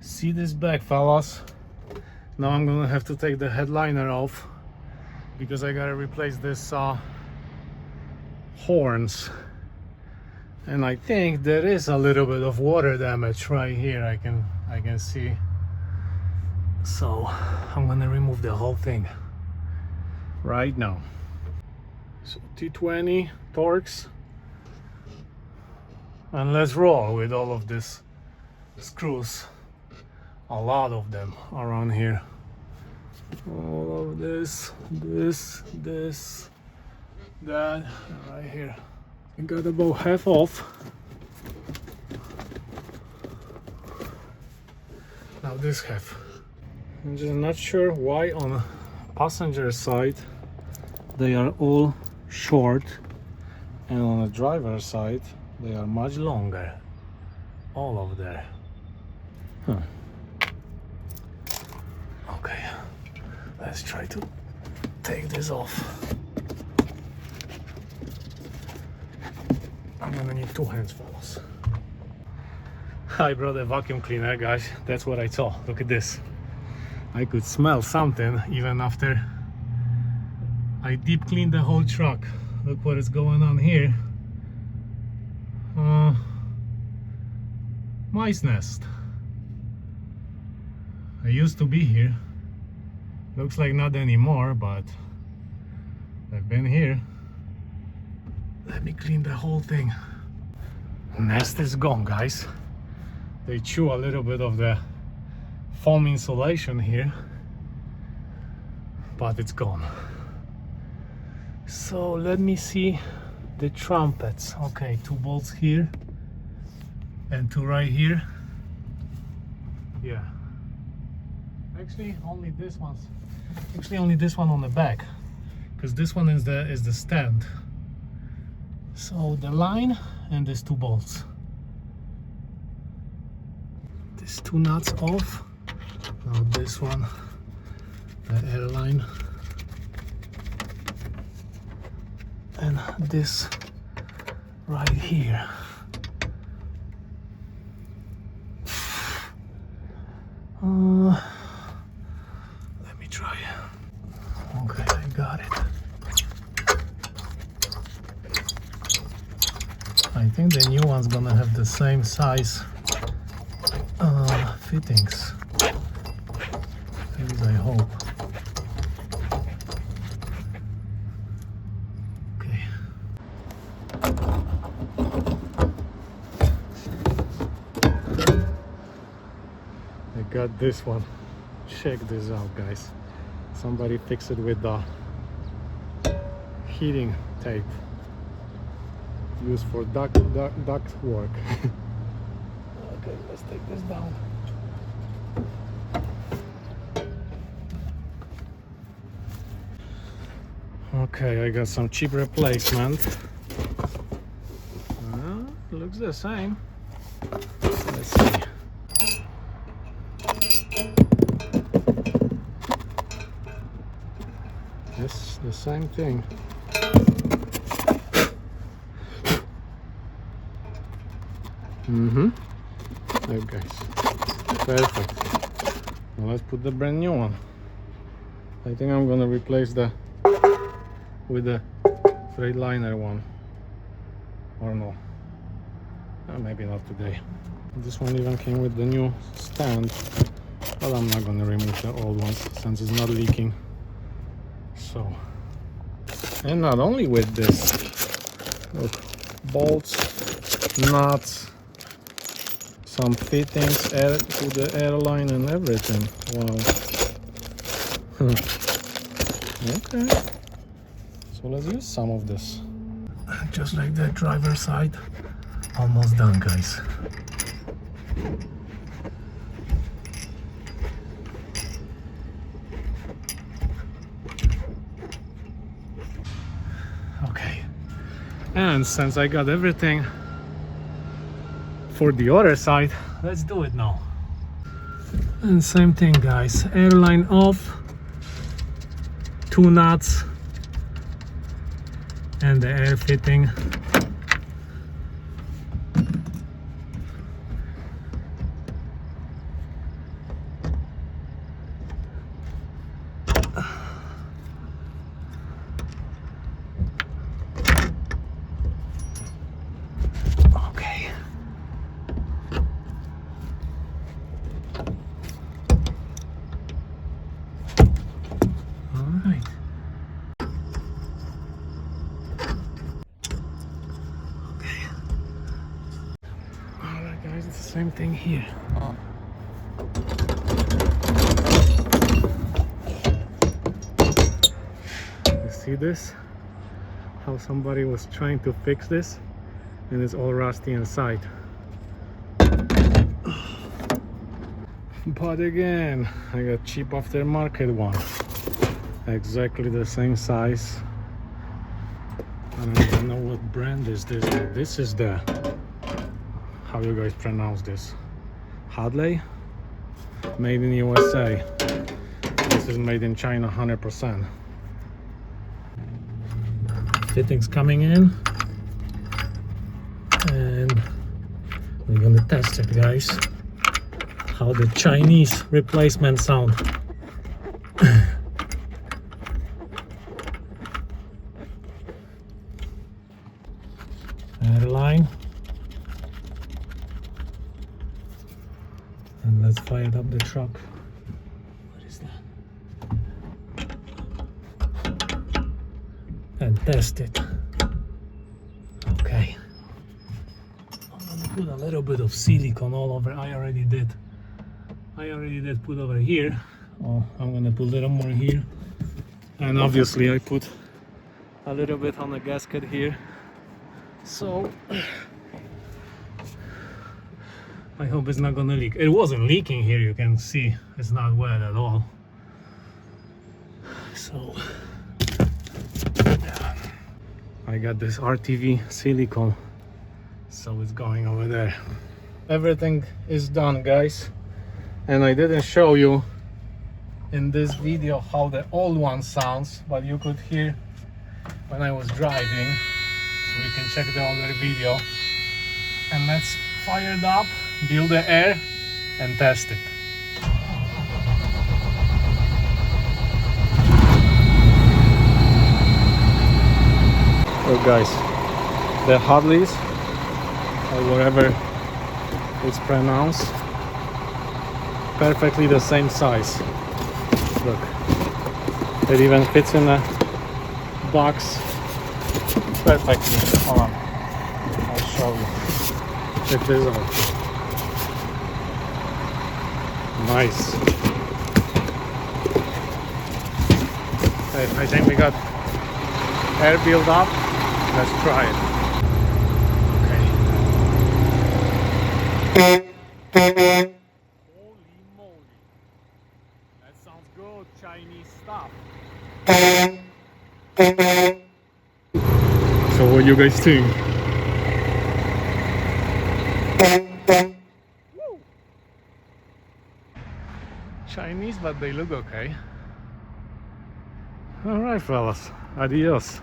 See this back, fellas. Now I'm gonna have to take the headliner off because I gotta replace this horns, and I think there is a little bit of water damage right here. I can see. So I'm gonna remove the whole thing right now. So T20 Torx, and let's roll with all of these screws. A lot of them around here. All of this, that, right here. I got about half off. Now this half. I'm just not sure why on the passenger side they are all short, and on the driver's side they are much longer. All of there. Huh. Okay, let's try to take this off. I'm gonna need 2 hands, fellas. I brought a vacuum cleaner, guys. That's what I saw. Look at this. I could smell something even after I deep cleaned the whole truck. Look what is going on here. Mice nest. I used to be here. Looks like not anymore, but I've been here. Let me clean the whole thing. Nest is gone, guys. They chew a little bit of the foam insulation here, but it's gone. So let me see the trumpets. Okay, 2 bolts here and 2 right here. Yeah. Actually, only this one on the back, because this one is the stand. So the line and these 2 bolts. These 2 nuts off. Now this one, the airline, and this right here. Let me try. Okay, I got it. I think the new one's gonna have the same size fittings. At least I hope. Okay. I got this one. Check this out, guys. Somebody fixed it with the heating tape used for duct work. Okay, let's take this down. Okay, I got some cheap replacement. Looks the same. Let's see. Yes, the same thing. Okay, guys. Perfect. Now let's put the brand new one. I think I'm gonna replace with the Freightliner one. Or no. Maybe not today. This one even came with the new stand, but I'm not gonna remove the old ones since it's not leaking. So, and not only with this, look, bolts, nuts, some fittings to the airline and everything. Wow. Okay, so let's use some of this. Just like that, driver's side, almost done, guys. Okay, and since I got everything for the other side, let's do it now. And same thing, guys, airline off, 2 nuts and the air fitting. Alright. Okay. Alright guys, it's the same thing here. You see this? How somebody was trying to fix this and it's all rusty inside. But again, I got cheap aftermarket one. Exactly the same size. I don't even know what brand is this, but this is the, how you guys pronounce this? Hadley? Made in USA. This is made in China 100%. Fittings coming in. And we're gonna test it, guys. How the Chinese replacement sound. Airline. And let's fire up the truck. What is that? And test it. Okay. I'm gonna put a little bit of silicone all over. I already did put over here. Oh, I'm gonna put a little more here. And obviously I put a little bit on the gasket here. So I hope it's not gonna leak. It wasn't leaking here, you can see it's not wet at all. So yeah. I got this RTV silicone, so it's going over there. Everything is done, guys, and I didn't show you in this video how the old one sounds, but you could hear when I was driving. So you can check the other video. And let's fire it up, build the air, and test it. So guys, the Hadleys, or whatever it's pronounced, perfectly the same size. Look, it even fits in a box perfectly. Hold on, I'll show you. Check this out. Nice. Okay, I think we got air build up. Let's try it. Okay. Holy moly. That sounds good, Chinese stuff. So what do you guys think? Woo. Chinese, but they look okay. Alright fellas, adios.